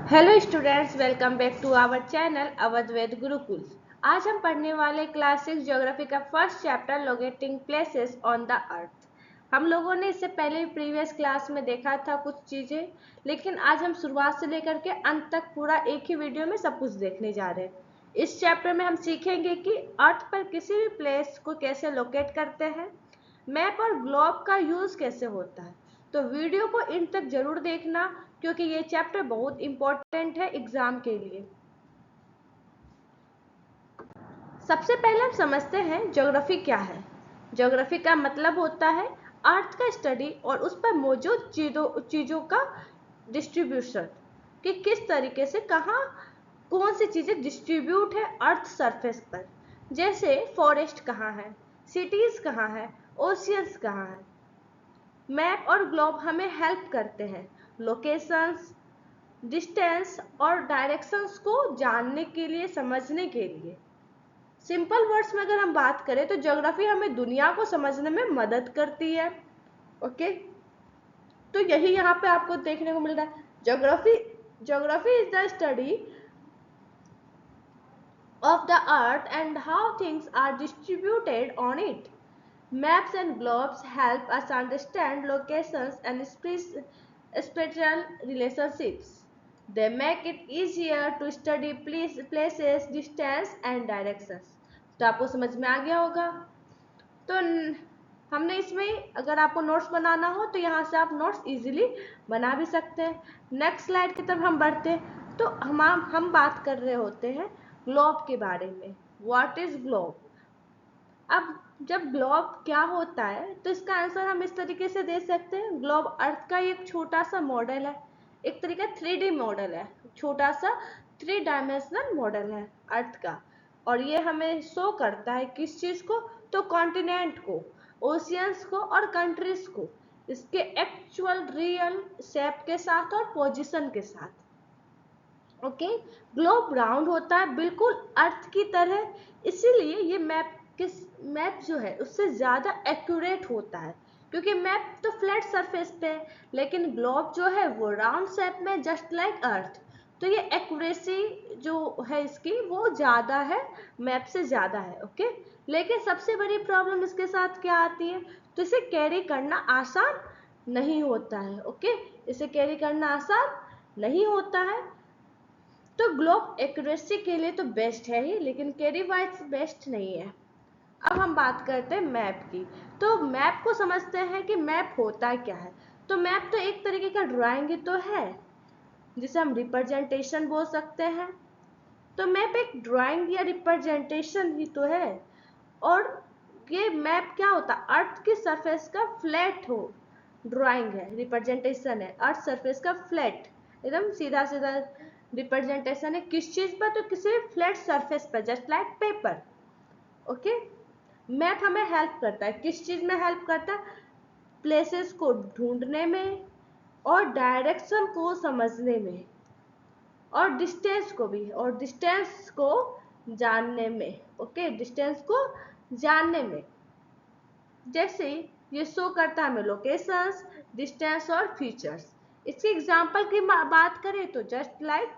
Hello students, welcome back to our channel Avadhved Gurukul. आज हम पढ़ने वाले क्लास 6 ज्योग्राफी का first chapter locating places on the earth. हम लोगों ने इससे पहले प्रीवियस क्लास में देखा था कुछ चीज़ें, लेकिन आज हम शुरुआत से लेकर के अंत तक पूरा एक ही वीडियो में सब कुछ देखने जा रहे हैं। इस चैप्टर में हम सीखेंगे कि अर्थ पर किसी भी प्लेस को कैसे लोकेट करते हैं, मैप और ग्लोब का यूज़ कैसे होता है। तो वीडियो को इन तक जरूर देखना, क्योंकि ये चैप्टर बहुत इंपॉर्टेंट है एग्जाम के लिए। सबसे पहले हम समझते हैं ज्योग्राफी क्या है। ज्योग्राफी का मतलब होता है अर्थ का स्टडी और उस पर मौजूद चीज़ों का डिस्ट्रीब्यूशन, कि किस तरीके से कहाँ कौन सी चीज़ें डिस्ट्रीब्यूट है अर्थ सरफेस पर। जैसे फॉरेस्ट कहाँ है, सिटीज़ कहाँ है, ओशियंस कहाँ है। मैप और ग्लोब हमें हेल्प करते हैं लोकेशंस, डिस्टेंस और डायरेक्शंस को जानने के लिए, समझने के लिए। सिंपल वर्ड्स में अगर हम बात करें तो ज्योग्राफी हमें दुनिया को समझने में मदद करती है। ओके, तो यही यहाँ पे आपको देखने को मिल रहा है। Geography is the study of the earth and how things are distributed on it. Maps and globes help us understand locations and spatial relationships. They make it easier to study places, distance and directions. तो आपको समझ में आ गया होगा। तो हमने इसमें अगर आपको नोट्स बनाना हो तो यहाँ से आप नोट्स इजीली बना भी सकते हैं। नेक्स्ट स्लाइड की तरफ हम बढ़ते हैं तो हम बात कर रहे होते हैं ग्लोब के बारे में। What is globe? अब जब ग्लोब क्या होता है तो इसका आंसर हम इस तरीके से दे सकते हैं। ग्लोब अर्थ का एक छोटा सा मॉडल है, एक तरीका 3D मॉडल है, छोटा सा 3 डायमेंशनल मॉडल है अर्थ का। और ये हमें शो करता है किस चीज को? तो कॉन्टिनेंट को, ओशियंस को और कंट्रीज को, इसके एक्चुअल रियल शेप के साथ और पोजीशन के साथ। ओके, ग्लोब राउंड होता है बिल्कुल अर्थ की तरह, इसीलिए ये मैप जो है उससे ज़्यादा एक्यूरेट होता है, क्योंकि मैप तो फ्लैट सरफेस पे है, लेकिन ग्लोब जो है वो राउंड शेप में, जस्ट लाइक अर्थ। तो ये एक्यूरेसी जो है इसकी वो ज़्यादा है, मैप से ज़्यादा है। ओके, लेकिन सबसे बड़ी प्रॉब्लम इसके साथ क्या आती है? तो इसे कैरी करना आसान नहीं होता है। ओके, इसे कैरी करना आसान नहीं होता है। तो ग्लोब एक्यूरेसी के लिए तो बेस्ट है ही, लेकिन कैरी वाइज बेस्ट नहीं है। अब हम बात करते हैं मैप की। तो मैप को समझते हैं कि मैप होता क्या है। तो मैप तो एक तरीके का ड्राइंग ही तो है, जिसे हम रिप्रेजेंटेशन बोल सकते हैं। तो मैप एक ड्राइंग या रिप्रेजेंटेशन ही तो है। और ये मैप क्या होता है? अर्थ की सरफेस का फ्लैट हो ड्राइंग है, रिप्रेजेंटेशन है। अर्थ सरफेस का फ्लैट, एकदम सीधा सीधा रिप्रेजेंटेशन है। किस चीज पर? तो किसी फ्लैट सरफेस पर, just like paper. Okay, map हमें हेल्प करता है, किस चीज में हेल्प करता है? प्लेसेस को ढूंढने में और डायरेक्शन को समझने में, और डिस्टेंस को भी, और डिस्टेंस को जानने में। ओके, डिस्टेंस को जानने में। जैसे ये शो करता है हमें लोकेशंस, डिस्टेंस और फीचर्स। इसके एग्जांपल की बात करें तो just like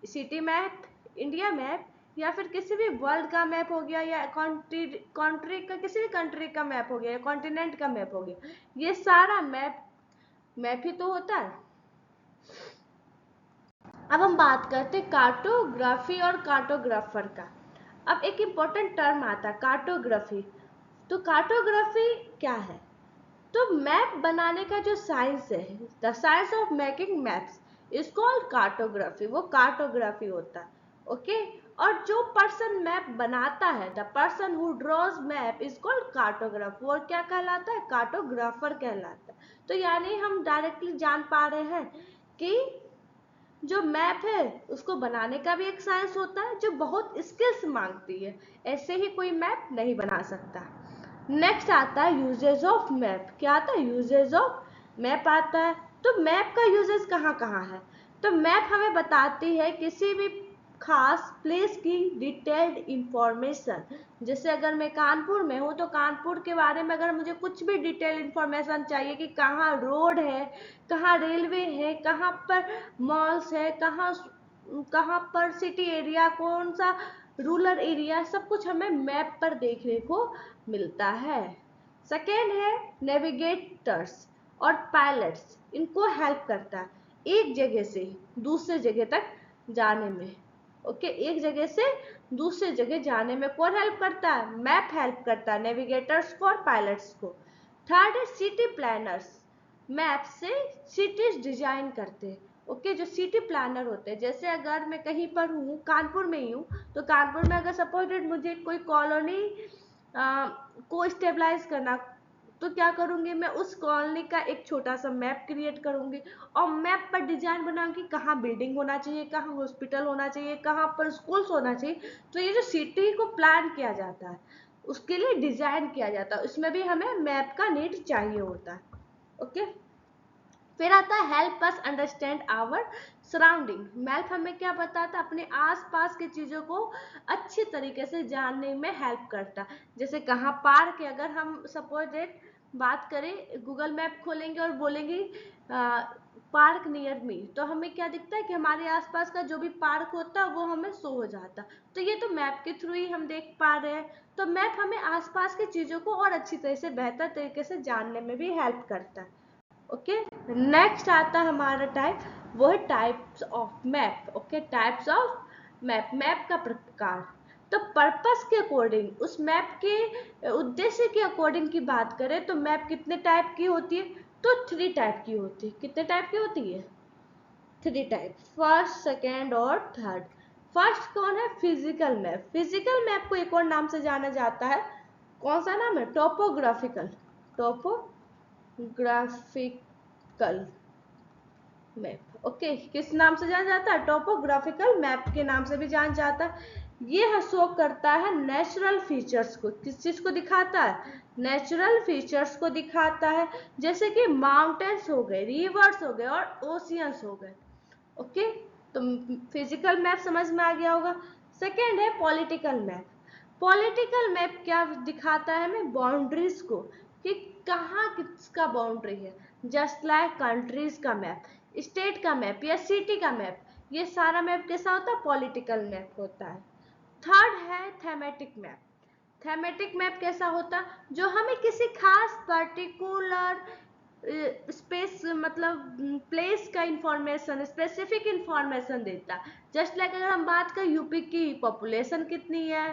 city map, India map, या फिर किसी भी वर्ल्ड का मैप हो गया, या कंट्री का, किसी भी कंट्री का मैप हो गया, या कॉन्टिनेंट का मैप हो गया। ये सारा मैप ही तो होता है। अब हम बात करते हैं कार्टोग्राफी और कार्टोग्राफर का। अब एक इम्पोर्टेंट टर्म आता है कार्टोग्राफी। तो कार्टोग्राफी क्या है? तो मैप बनाने का जो साइंस है, the science of making maps is called cartography, वो कार्टोग्राफी होता है। ओके, और जो पर्सन मैप बनाता है, the person who draws map is called cartographer, और क्या कहलाता है? कार्टोग्राफर कहलाता है। तो यानी हम डायरेक्टली जान पा रहे हैं कि जो मैप है उसको बनाने का भी एक साइंस होता है, जो बहुत स्किल्स मांगती है। ऐसे ही कोई मैप नहीं बना सकता। नेक्स्ट आता है यूजेज ऑफ मैप। क्या आता है? यूजेज ऑफ मैप आता है। तो मैप का यूजेज कहाँ कहाँ है? तो मैप हमें बताती है किसी भी खास प्लेस की डिटेल्ड इंफॉर्मेशन। जैसे अगर मैं कानपुर में हूँ तो कानपुर के बारे में अगर मुझे कुछ भी डिटेल इंफॉर्मेशन चाहिए कि कहाँ रोड है, कहाँ रेलवे है, कहाँ पर मॉल्स है, कहाँ कहाँ पर सिटी एरिया, कौन सा रूरल एरिया, सब कुछ हमें मैप पर देखने को मिलता है। सेकेंड है नेविगेटर्स और पायलट्स, इनको हेल्प करता है एक जगह से दूसरे जगह तक जाने में। ओके, एक जगह से दूसरे जगह जाने में कौन हेल्प करता है? मैप हेल्प करता है नेविगेटर्स को और पायलट्स को। थर्ड है सिटी प्लानर्स, मैप से सिटीज डिजाइन करते हैं। ओके, जो सिटी प्लानर होते हैं, जैसे अगर मैं कहीं पर हूँ, कानपुर में ही हूँ, तो कानपुर में अगर सपोजेड मुझे कोई कॉलोनी को स्टेबलाइज करना, तो क्या करूंगी मैं? उस कॉलोनी का एक छोटा सा मैप क्रिएट करूंगी और मैप पर डिजाइन बनाऊंगी, कहाँ बिल्डिंग होना चाहिए, कहाँ हॉस्पिटल होना चाहिए, कहाँ पर स्कूल्स होना चाहिए। तो ये जो सिटी को प्लान किया जाता है, उसके लिए डिजाइन किया जाता है, उसमें भी हमें मैप का नीड चाहिए होता है। ओके, फिर आता है help us understand our surrounding. Map हमें क्या बताता है? अपने आसपास की चीजों को अच्छी तरीके से जानने में हेल्प करता है। जैसे कहाँ पार्क है, अगर हम सपोज बात करें, गूगल मैप खोलेंगे और बोलेंगे पार्क नियर मी, तो हमें क्या दिखता है कि हमारे आसपास का जो भी पार्क होता है वो हमें शो हो जाता है। तो ये तो मैप के थ्रू ही हम देख पा रहे हैं। तो मैप हमें आसपास की चीजों को और अच्छी तरह से, बेहतर तरीके से जानने में भी हेल्प करता है। ओके, नेक्स्ट आता है हमारा टाइप, वो है types of map. Okay, types of map, map का प्रकार। तो पर्पस के अकॉर्डिंग, उस मैप के उद्देश्य के अकॉर्डिंग की बात करें तो मैप कितने टाइप की होती है? तो 3 टाइप की होती है। कितने टाइप की होती है? 3 टाइप, फर्स्ट, सेकेंड और थर्ड। फर्स्ट कौन है? Physical map. फिजिकल मैप को एक और नाम से जाना जाता है, कौन सा नाम है? टोपोग्राफिकल। Topographical map. ओके, किस नाम से जाना जाता है? टोपोग्राफिकल मैप के नाम से भी जाना जाता है। ये शो करता है नेचुरल फीचर्स को। किस चीज को दिखाता है? नेचुरल फीचर्स को दिखाता है, जैसे कि माउंटेन्स हो गए, रिवर्स हो गए और ओशियंस हो गए। ओके, तो फिजिकल मैप समझ में आ गया होगा। सेकेंड है पॉलिटिकल मैप। पॉलिटिकल मैप क्या दिखाता है हमें? बाउंड्रीज को, कि कहाँ किसका बाउंड्री है। जस्ट लाइक कंट्रीज का मैप, स्टेट का मैप या सिटी का मैप, ये सारा मैप कैसा होता है? पॉलिटिकल मैप होता है। थर्ड है थेमेटिक मैप। थेमेटिक मैप कैसा होता? जो हमें किसी खास पर्टिकुलर स्पेस, मतलब प्लेस का इंफॉर्मेशन, स्पेसिफिक इंफॉर्मेशन देता। जस्ट लाइक अगर हम बात करें यूपी की पॉपुलेशन कितनी है,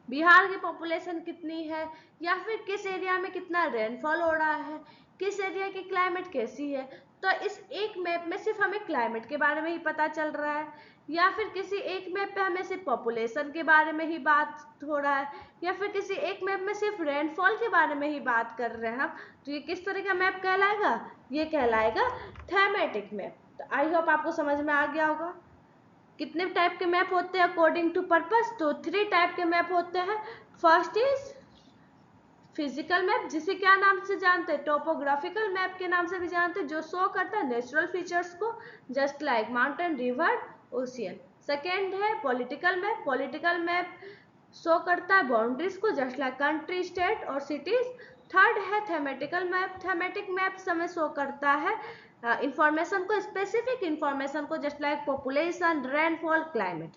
बिहार की पॉपुलेशन कितनी है, या फिर किस एरिया में कितना रेनफॉल हो रहा है, किस एरिया की क्लाइमेट कैसी है, तो इस एक मैप में सिर्फ हमें क्लाइमेट के बारे में ही पता चल रहा है, या फिर किसी एक मैप पे हमें सिर्फ पॉपुलेशन के बारे में ही बात हो रहा है, या फिर किसी एक मैप में सिर्फ रेनफॉल के बारे में ही बात कर रहे हैं हम, तो ये किस तरह का मैप कहलाएगा? ये कहलाएगा थेमेटिक मैप। तो आई होप आपको समझ में आ गया होगा। कितने टाइप के मैप होते हैं अकॉर्डिंग टू पर्पस? तो 3 टाइप के मैप होते हैं। फर्स्ट इज फिजिकल मैप, जिसे क्या नाम से जानते हैं? टोपोग्राफिकल मैप के नाम से भी जानते हैं, जो शो करता है नेचुरल फीचर्स को, just like mountain, river, ocean. Second है political map. Political map show करता है बाउंड्रीज को, जस्ट लाइक कंट्री, स्टेट और सिटीज। थर्ड है थेमेटिकल मैप। थेमेटिक मैप समय शो करता है इंफॉर्मेशन को, स्पेसिफिक इंफॉर्मेशन को, just like population, rainfall, climate.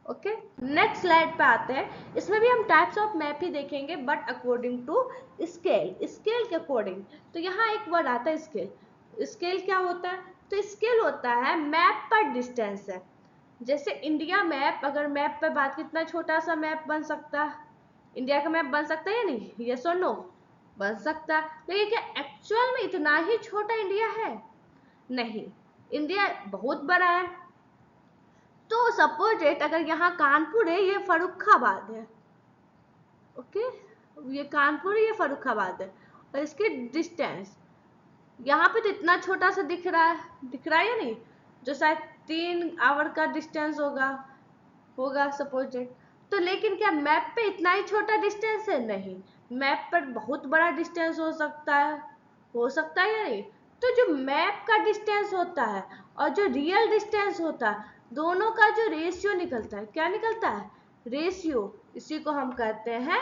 Okay, next slide पे आते हैं। इसमें भी हम टाइप्स ऑफ मैप ही देखेंगे, but according to scale, scale के अकॉर्डिंग। तो यहाँ एक वर्ड आता है स्केल। स्केल क्या होता है? तो स्केल होता है मैप पर डिस्टेंस है। जैसे इंडिया मैप, अगर मैप पे बात, कितना छोटा सा मैप बन सकता है? इंडिया का मैप बन सकता है या नहीं? यस और नो? बन सकता है, लेकिन क्या एक्चुअल में इतना ही छोटा इंडिया है? नहीं, इंडिया बहुत बड़ा है। तो सपोज इट, अगर यहाँ कानपुर है, ये फर्रुखाबाद है। ओके, ये कानपुर है, ये फर्रुखाबाद है, और इसके डिस्टेंस यहाँ पे तो इतना छोटा सा दिख रहा है, दिख रहा है या नहीं? जो शायद 3 आवर का डिस्टेंस होगा होगा सपोज इट। तो लेकिन क्या मैप पे इतना ही छोटा डिस्टेंस है? नहीं, मैप पर बहुत बड़ा डिस्टेंस हो सकता है। हो सकता है या नहीं? तो जो मैप का डिस्टेंस होता है और जो रियल डिस्टेंस होता है दोनों का जो रेशियो निकलता है, क्या निकलता है, रेशियो, इसी को हम कहते हैं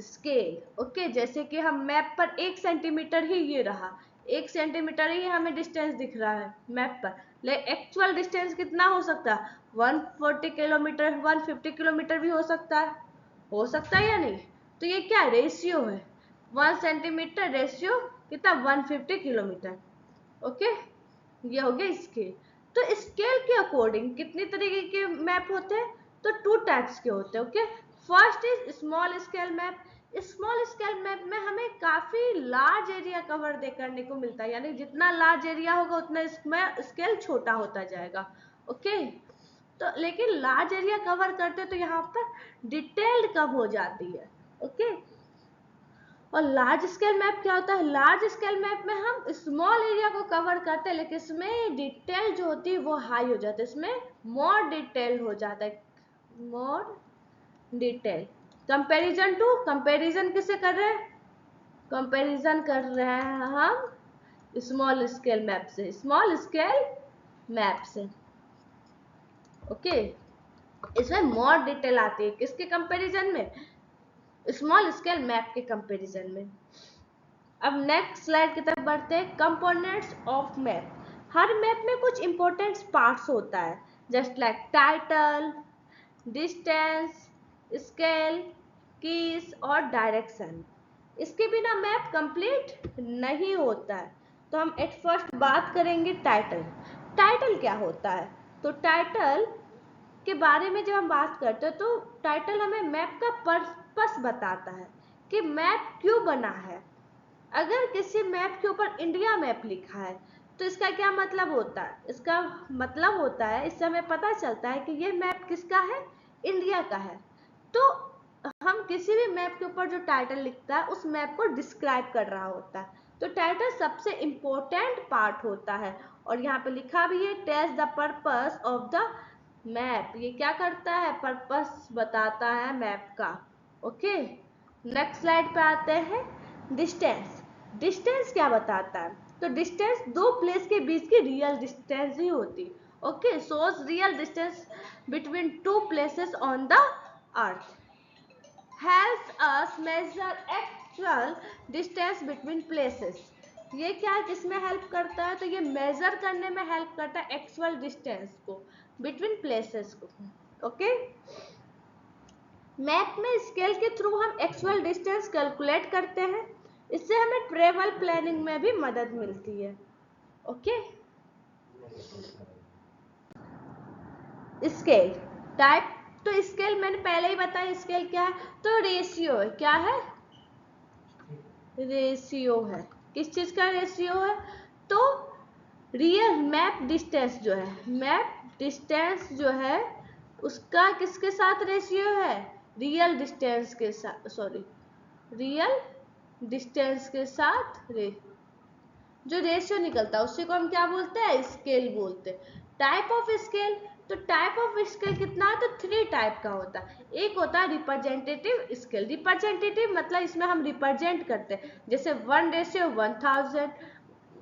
स्केल। ओके, जैसे कि हम मैप पर 1 सेंटीमीटर ही ये रहा, 1 सेंटीमीटर ही हमें डिस्टेंस दिख रहा है मैप पर, लेकिन एक्चुअल डिस्टेंस कितना हो सकता है, 140 किलोमीटर, 150 किलोमीटर भी हो सकता है या नहीं। तो ये क्या रेशियो है, 1 सेंटीमीटर रेशियो कितना 150 किलोमीटर। ओके, ये हो गया स्केल। तो स्केल के अकॉर्डिंग कितनी तरीके के मैप होते हैं, तो 2 टाइप्स के होते हैं। Okay, first is small scale map. Small scale map में हमें काफी लार्ज एरिया कवर करने को मिलता है, यानी जितना लार्ज एरिया होगा उतना इसमें स्केल छोटा होता जाएगा। ओके, तो लेकिन लार्ज एरिया कवर करते तो यहाँ पर डिटेल्ड कम हो जाती है। ओके, और लार्ज स्केल मैप क्या होता है, लार्ज स्केल मैप में हम स्मॉल एरिया को कवर करते हैं लेकिन इसमें डिटेल जो होती है वो हाई हो जाता है, इसमें मोर डिटेल हो जाता है, मोर डिटेल। कंपैरिजन किसे कर रहे हैं, कंपैरिजन कर रहे हैं हम स्मॉल स्केल मैप से, स्मॉल स्केल मैप से। ओके, इसमें मोर डिटेल आती है किसके कंपैरिजन में, स्मॉल स्केल मैप के कंपैरिजन में। अब नेक्स्ट स्लाइड की तरफ बढ़ते हैं, components of map. Her map में कुछ इंपॉर्टेंट पार्ट्स होता है, just like title, distance, scale, keys और डायरेक्शन। इसके बिना मैप कंप्लीट नहीं होता है। तो हम एट फर्स्ट बात करेंगे टाइटल। टाइटल क्या होता है, तो टाइटल के बारे में जब हम बात करते हैं तो टाइटल हमें मैप का पर्पस बताता है कि मैप क्यों बना है। अगर किसी मैप के ऊपर इंडिया मैप लिखा है तो इसका क्या मतलब होता है, इसका मतलब होता है, इससे हमें पता चलता है कि ये मैप किसका है, इंडिया का है। तो हम किसी भी मैप के ऊपर जो टाइटल लिखता है उस मैप को डिस्क्राइब कर रहा होता है। तो टाइटल सबसे इंपॉर्टेंट पार्ट होता है, और यहाँ पे लिखा भी है tells the purpose of the map. ये क्या करता है, पर्पस बताता है मैप का। ओके, नेक्स्ट स्लाइड पे आते हैं, डिस्टेंस। डिस्टेंस क्या बताता है, तो डिस्टेंस दो प्लेस के बीच की रियल डिस्टेंस ही होती। Okay, shows real distance between two places on the earth, helps us measure actual distance between places। ये क्या किसमें हेल्प करता है, तो ये मेजर करने में हेल्प करता है एक्चुअल डिस्टेंस को बिटवीन प्लेसेस को। ओके, मैप में स्केल के थ्रू हम एक्चुअल डिस्टेंस कैलकुलेट करते हैं, इससे हमें ट्रेवल प्लानिंग में भी मदद मिलती है। ओके, स्केल टाइप, तो स्केल मैंने पहले ही बताया स्केल क्या है, तो रेशियो है, क्या है, रेशियो है, किस चीज का रेशियो है, तो रियल मैप डिस्टेंस जो है, मैप डिस्टेंस जो है उसका किसके साथ रेशियो है, रियल डिस्टेंस के साथ, सॉरी रियल डिस्टेंस के साथ जो रेशियो निकलता है उसी को हम क्या बोलते हैं, स्केल बोलते हैं। टाइप ऑफ स्केल, तो टाइप ऑफ स्केल कितना है, तो 3 टाइप का होता है। एक होता है रिप्रेजेंटेटिव स्केल। रिप्रेजेंटेटिव मतलब इसमें हम रिप्रेजेंट करते हैं, जैसे 1:1000,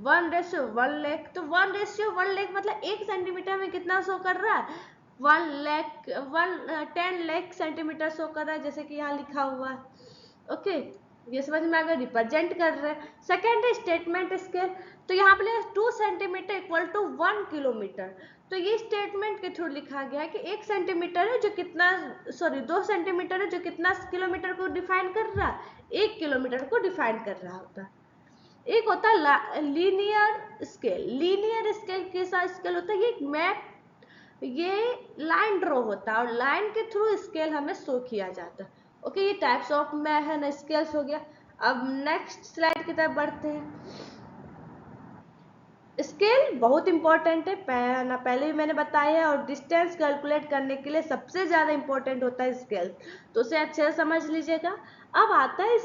1:1 लाख। तो 1:1 लाख मतलब 1 सेंटीमीटर में कितना शो कर रहा है, 10 लाख सेंटीमीटर शो कर रहा है, जैसे कि यहाँ लिखा हुआ है। ओके, ये समझ में अगर रिप्रेजेंट कर रहे हैं। सेकेंड है स्टेटमेंट स्केल, तो यहाँ पे 2 सेंटीमीटर इक्वल टू 1 किलोमीटर। तो ये स्टेटमेंट के थ्रू लिखा गया है कि 1 सेंटीमीटर है जो कितना, सॉरी 2 सेंटीमीटर है जो कितना किलोमीटर को डिफाइन कर रहा है, 1 किलोमीटर को डिफाइन कर रहा होता है। एक होता है लीनियर स्केल। लीनियर स्केल कैसा स्केल होता है, ये मैप, ये लाइन ड्रॉ होता है और लाइन के थ्रू स्केल हमें शो किया जाता है। ओके, ये टाइप्स ऑफ मैप है ना, स्केल्स हो गया। अब नेक्स्ट स्लाइड की तरफ बढ़ते हैं। स्केल बहुत इंपॉर्टेंट है, पहले भी मैंने बताया है, और डिस्टेंस कैलकुलेट करने के लिए सबसे ज्यादा इंपॉर्टेंट होता है स्केल, तो उसे अच्छे से समझ लीजिएगा। अब आता है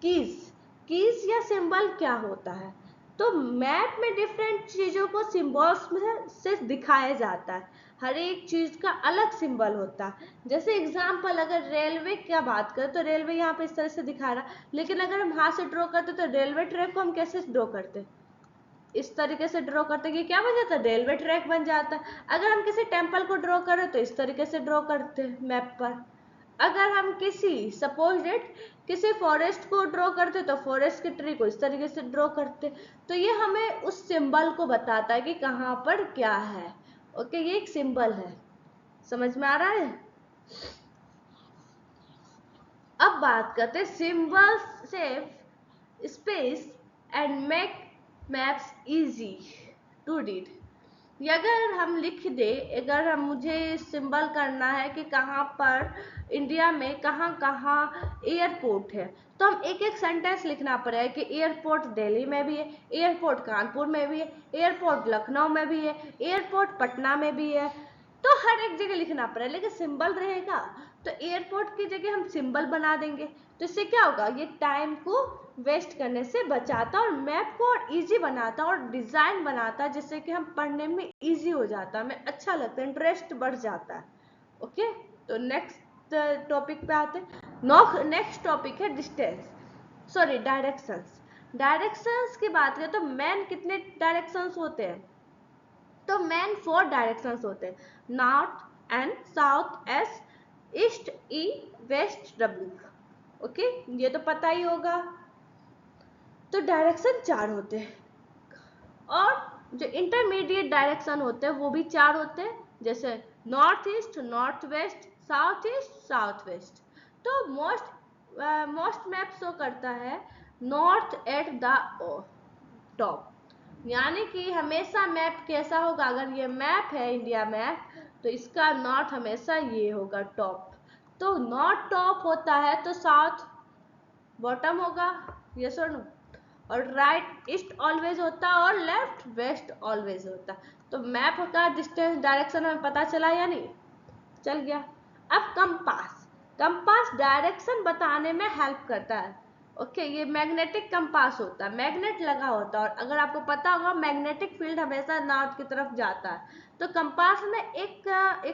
कीज। कीज या सिंबल क्या होता है, तो मैप में डिफरेंट चीजों को सिंबल्स से दिखाया जाता है, हर एक चीज का अलग सिंबल होता है। जैसे एग्जांपल अगर रेलवे की बात करें तो रेलवे यहाँ पे इस तरह से दिखा रहा है, लेकिन अगर हम हाथ से ड्रॉ करते तो रेलवे ट्रैक को हम कैसे ड्रॉ करते, इस तरीके से ड्रॉ करते हैं, ये क्या बन जाता है, रेलवे ट्रैक बन जाता है। अगर हम किसी टेम्पल को ड्रॉ करें तो इस तरीके से ड्रॉ करते हैं मैप पर। अगर हम किसी सपोज डेट किसी फॉरेस्ट को ड्रॉ करते तो फॉरेस्ट के ट्री को इस तरीके से ड्रॉ करते। तो ये हमें उस सिंबल को बताता है कि कहाँ पर क्या है। ओके, ये एक सिंबल है, समझ में आ रहा है। अब बात करते हैं symbols save space and make maps easy to read. ये अगर हम लिख दे, अगर हम मुझे सिंबल करना है कि कहाँ पर इंडिया में कहाँ कहाँ एयरपोर्ट है, तो हम एक एक सेंटेंस लिखना पड़ेगा कि एयरपोर्ट दिल्ली में भी है, एयरपोर्ट कानपुर में भी है, एयरपोर्ट लखनऊ में भी है, एयरपोर्ट पटना में भी है। तो हर एक जगह लिखना पड़ेगा, लेकिन सिंबल रहेगा तो एयरपोर्ट की जगह हम सिंबल बना देंगे। तो इससे क्या होगा, ये टाइम को वेस्ट करने से बचाता और मैप को और इजी बनाता और डिजाइन बनाता, जिससे कि हम पढ़ने में इजी हो जाता, हमें अच्छा लगता है, इंटरेस्ट बढ़ जाता है। ओके, तो नेक्स्ट टॉपिक पे आते हैं। नेक्स्ट टॉपिक है डिस्टेंस, सॉरी डायरेक्शंस। डायरेक्शंस की बात करें तो मेन कितने डायरेक्शंस होते हैं, तो मेन 4 डायरेक्शंस होते हैं, north and south S, east E, west W. Okay, ये तो पता ही होगा। तो डायरेक्शन 4 होते हैं, और जो इंटरमीडिएट डायरेक्शन होते हैं वो भी 4 होते हैं, जैसे north east, north west, south east, south west. तो मोस्ट मैप शो करता है नॉर्थ एट द टॉप, यानी कि हमेशा मैप कैसा होगा, अगर ये मैप है इंडिया मैप, तो इसका नॉर्थ हमेशा ये होगा टॉप। तो नॉर्थ टॉप होता है तो साउथ बॉटम होगा, यस और नो। और राइट ईस्ट ऑलवेज होता है और लेफ्ट वेस्ट ऑलवेज होता है। तो मैप का डिस्टेंस डायरेक्शन हमें पता चला या नहीं, चल गया। अब कंपास, कंपास डायरेक्शन बताने में हेल्प करता है। ओके, ये मैग्नेटिक कंपास होता है, मैग्नेट लगा होता है, और अगर आपको पता होगा मैग्नेटिक फील्ड हमेशा नॉर्थ की तरफ जाता है। तो कंपास में एक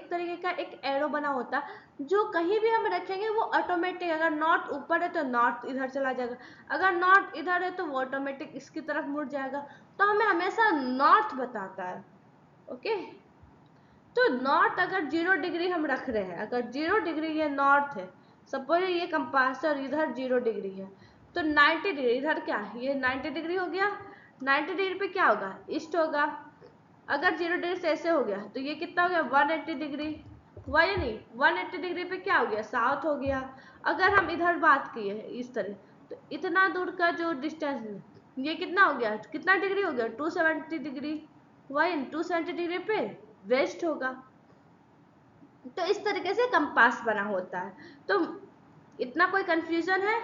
तरीके का एक एरो बना होता है, जो कहीं भी हम रखेंगे वो ऑटोमेटिक, अगर नॉर्थ ऊपर है तो नॉर्थ इधर चला जाएगा, अगर नॉर्थ इधर है तो वो ऑटोमेटिक इसकी तरफ मुड़ जाएगा। तो हमें हमेशा नॉर्थ बताता है। ओके, तो नॉर्थ अगर 0 डिग्री हम रख रहे हैं, अगर 0 डिग्री ये नॉर्थ है, सपोज ये कंपास और इधर 0 डिग्री है, तो 90 डिग्री इधर क्या है, ये 90 डिग्री हो गया। 90 डिग्री पे क्या होगा, ईस्ट होगा। अगर 0 डिग्री से ऐसे हो गया तो ये कितना हो गया, 180 डिग्री हुआ या नहीं। 180 डिग्री पे क्या हो गया, साउथ हो गया। अगर हम इधर बात किए इस तरह, तो इतना दूर का जो डिस्टेंस ये कितना हो गया, कितना डिग्री हो गया, 270 डिग्री हुआ, 270 डिग्री पे वेस्ट होगा। तो इस तरीके से कंपास बना होता है। तो इतना कोई कंफ्यूजन है,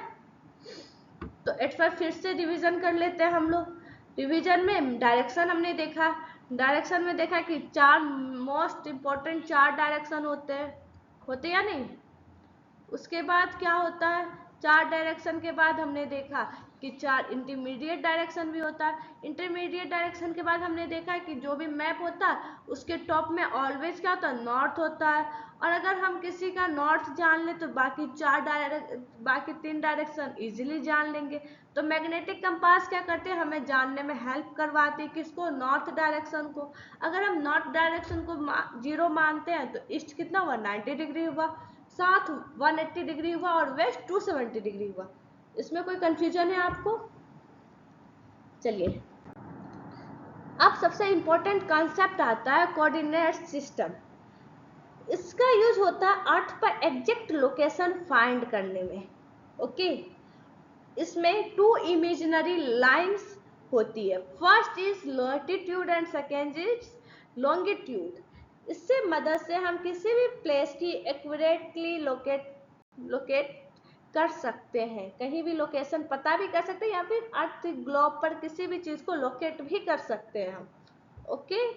तो एक बार फिर से रिवीजन कर लेते हैं हम लोग। रिवीजन में डायरेक्शन हमने देखा, डायरेक्शन में देखा कि 4 मोस्ट इंपॉर्टेंट 4 डायरेक्शन होते या नहीं। उसके बाद क्या होता है, 4 डायरेक्शन के बाद हमने देखा कि 4 इंटरमीडिएट डायरेक्शन भी होता है। इंटरमीडिएट डायरेक्शन के बाद हमने देखा कि जो भी मैप होता है उसके टॉप में ऑलवेज क्या होता है, नॉर्थ होता है। और अगर हम किसी का नॉर्थ जान ले तो बाकी 3 डायरेक्शन इजीली जान लेंगे। तो मैग्नेटिक कंपास क्या करते हैं, हमें जानने में हेल्प करवाती है, किसको, नॉर्थ डायरेक्शन को। अगर हम नॉर्थ डायरेक्शन को 0 मानते हैं तो ईस्ट कितना हुआ, 90 डिग्री हुआ, साउथ 180 डिग्री हुआ, और वेस्ट 270 डिग्री हुआ। इसमें कोई कंफ्यूजन है आपको। चलिए, अब सबसे इंपॉर्टेंट कॉन्सेप्ट आता है कोऑर्डिनेट सिस्टम। इसका यूज होता है अर्थ पर एग्जैक्ट लोकेशन फाइंड करने में। ओके, इसमें 2 इमेजिनरी लाइंस होती है, first is latitude and second is longitude. इससे मदद से हम किसी भी प्लेस की एक्यूरेटली लोकेट कर सकते हैं, कहीं भी लोकेशन पता भी कर सकते हैं, या फिर अर्थ ग्लोब पर किसी भी चीज को लोकेट भी कर सकते हैं हम। Okay,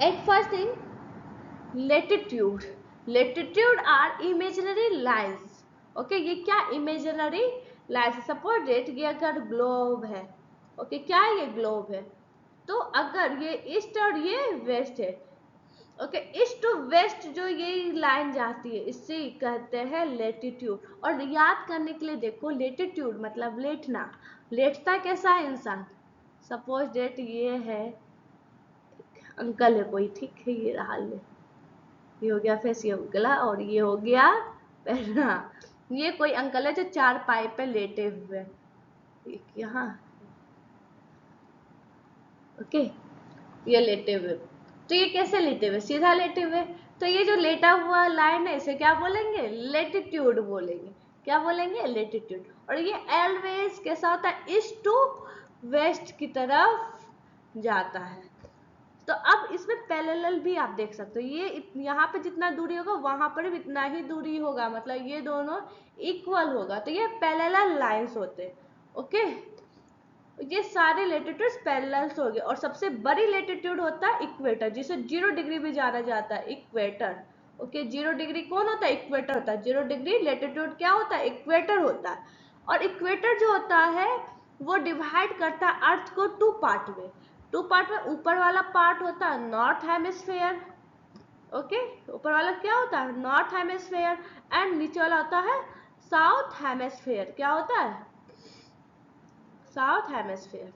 at first thing latitude. Latitude are imaginary lines. Okay, ये क्या इमेजिनरी लाइंस, सपोज डेट ये अगर ग्लोब है, ओके क्या है, ये ग्लोब है, तो अगर ये ईस्ट और ये वेस्ट है, ओके ईस्ट टू वेस्ट जो ये लाइन जाती है इसे कहते हैं लेटिट्यूड। और याद करने के लिए देखो, लेटिट्यूड मतलब लेटना, लेटता कैसा है इंसान? सपोज डेट ये है अंकल है कोई, ठीक है, ये रहा ले, ये हो गया फेस, ये हो गला, और ये हो गया पैरा। ये कोई अंकल है जो चार पाई पे लेटे हुए हैं, एक यहाँ, ओके, ये लेटे हुए। तो ये कैसे लेटे हुए? सीधा लेटे हुए। तो ये जो लेटा हुआ लाइन है इसे क्या बोलेंगे? लेटिट्यूड बोलेंगे। क्या बोलेंगे? लेटिट्यूड। और ये ऑलवेज कैसा होता है? ईस्ट टू वेस्ट की तरफ जाता है। तो अब इसमें पैरेलल भी आप देख सकते हो, ये यहाँ पे जितना दूरी होगा वहां पर भी इतना ही दूरी होगा, मतलब ये दोनों इक्वल होगा, तो ये पैरेलल लाइंस होते हैं। ओके, ये सारे लेटिट्यूड्स पैरेलल्स हो गए। और सबसे बड़ी लेटिट्यूड होता है इक्वेटर, जिसे 0 डिग्री भी जाना जाता है, इक्वेटर। ओके, 0 डिग्री कौन होता है? इक्वेटर होता है। 0 डिग्री लेटिट्यूड क्या होता है? इक्वेटर होता है। और इक्वेटर जो होता है वो डिवाइड करता है अर्थ को 2 पार्ट में। 2 पार्ट में ऊपर वाला पार्ट होता है नॉर्थ हेमिस्फेयर, ओके, ऊपर वाला क्या होता है? North hemisphere. एंड नीचे वाला होता है साउथ हेमिस्फेयर। क्या होता है? South hemisphere.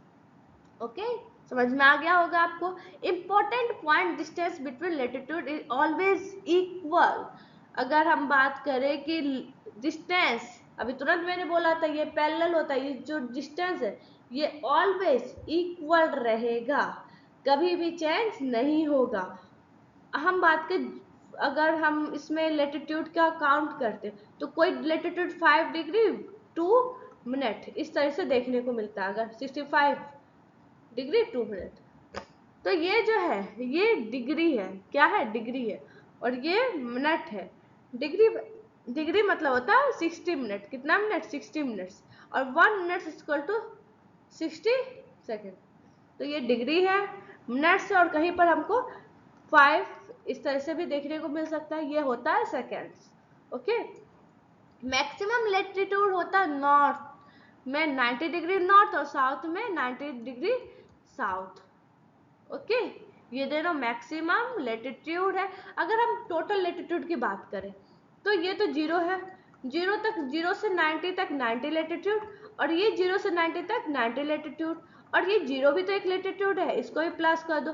ओके, समझ में आ गया होगा आपको। Important point, distance between latitude is always equal. अगर हम बात करें कि डिस्टेंस, अभी तुरंत मैंने बोला था ये पैरेलल होता है, ये जो डिस्टेंस है ये ऑलवेज इक्वल रहेगा, कभी भी चेंज नहीं होगा। हम बात कर, अगर हम इसमें लेटिट्यूड का काउंट करते तो कोई लेटिट्यूड 5 डिग्री 2 मिनट इस तरह से देखने को मिलता है। अगर 65 डिग्री 2 मिनट, तो ये जो है ये डिग्री है। क्या है? डिग्री है। और ये मिनट है। डिग्री, डिग्री मतलब होता है 60 मिनट। कितना मिनट? 60 मिनट्स। और 1 मिनट इक्वल टू 60 सेकेंड। तो ये डिग्री है, मिनट से, और कहीं पर हमको 5 इस तरह से भी देखने को मिल सकता है, ये होता है सेकेंड्स। ओके, मैक्सिमम लेटिट्यूड होता है नॉर्थ में 90 डिग्री नॉर्थ और साउथ में 90 डिग्री साउथ। ओके, ये दोनों मैक्सिमम लेटिट्यूड है। अगर हम टोटल लेटिट्यूड की बात करें तो ये तो 0 है, 0 तक, 0 से 90 तक 90 लेटिट्यूड, और ये 0 से 90 तक 90 लेटिट्यूड, और ये 0 भी तो एक लेटिट्यूड है, इसको भी प्लस कर दो।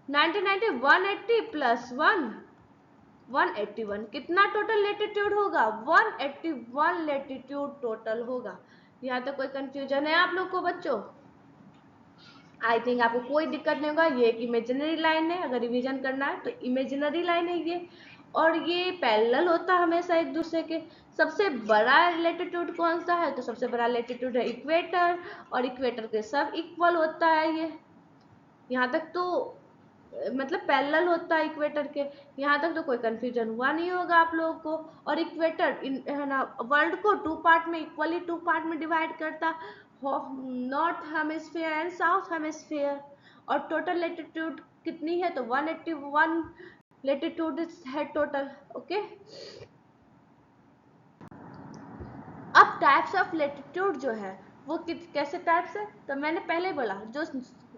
90 90 180 प्लस 1 181। कितना टोटल लेटिट्यूड होगा? 181 लेटिट्यूड टोटल होगा। यहाँ तक कोई कंफ्यूजन है आप लोग को बच्चों? आई थिंक आपको कोई दिक्कत नहीं होगा। ये एक इमेजिनरी लाइन है, अगर रिवीजन करना है तो इमेजिनरी लाइन है ये, और ये पैरेलल होता है हमेशा एक दूसरे के। सबसे बड़ा लेटिट्यूड कौन सा है? तो सबसे बड़ा लेटिट्यूड है इक्वेटर, और इक्वेटर के सब इक्वल होता है ये। यहाँ तक तो मतलब पैरेलल होता है इक्वेटर के, यहाँ तक तो कोई कंफ्यूजन हुआ नहीं होगा आप लोगों को। और इक्वेटर है ना, वर्ल्ड को 2 पार्ट में, इक्वली 2 पार्ट में डिवाइड करता, north hemisphere and south hemisphere. और टोटल लेटिट्यूड कितनी है? तो 181 लेटिट्यूड है टोटल। ओके, अब टाइप्स ऑफ लेटिट्यूड जो है वो कैसे टाइप्स है? तो मैंने पहले बोला जो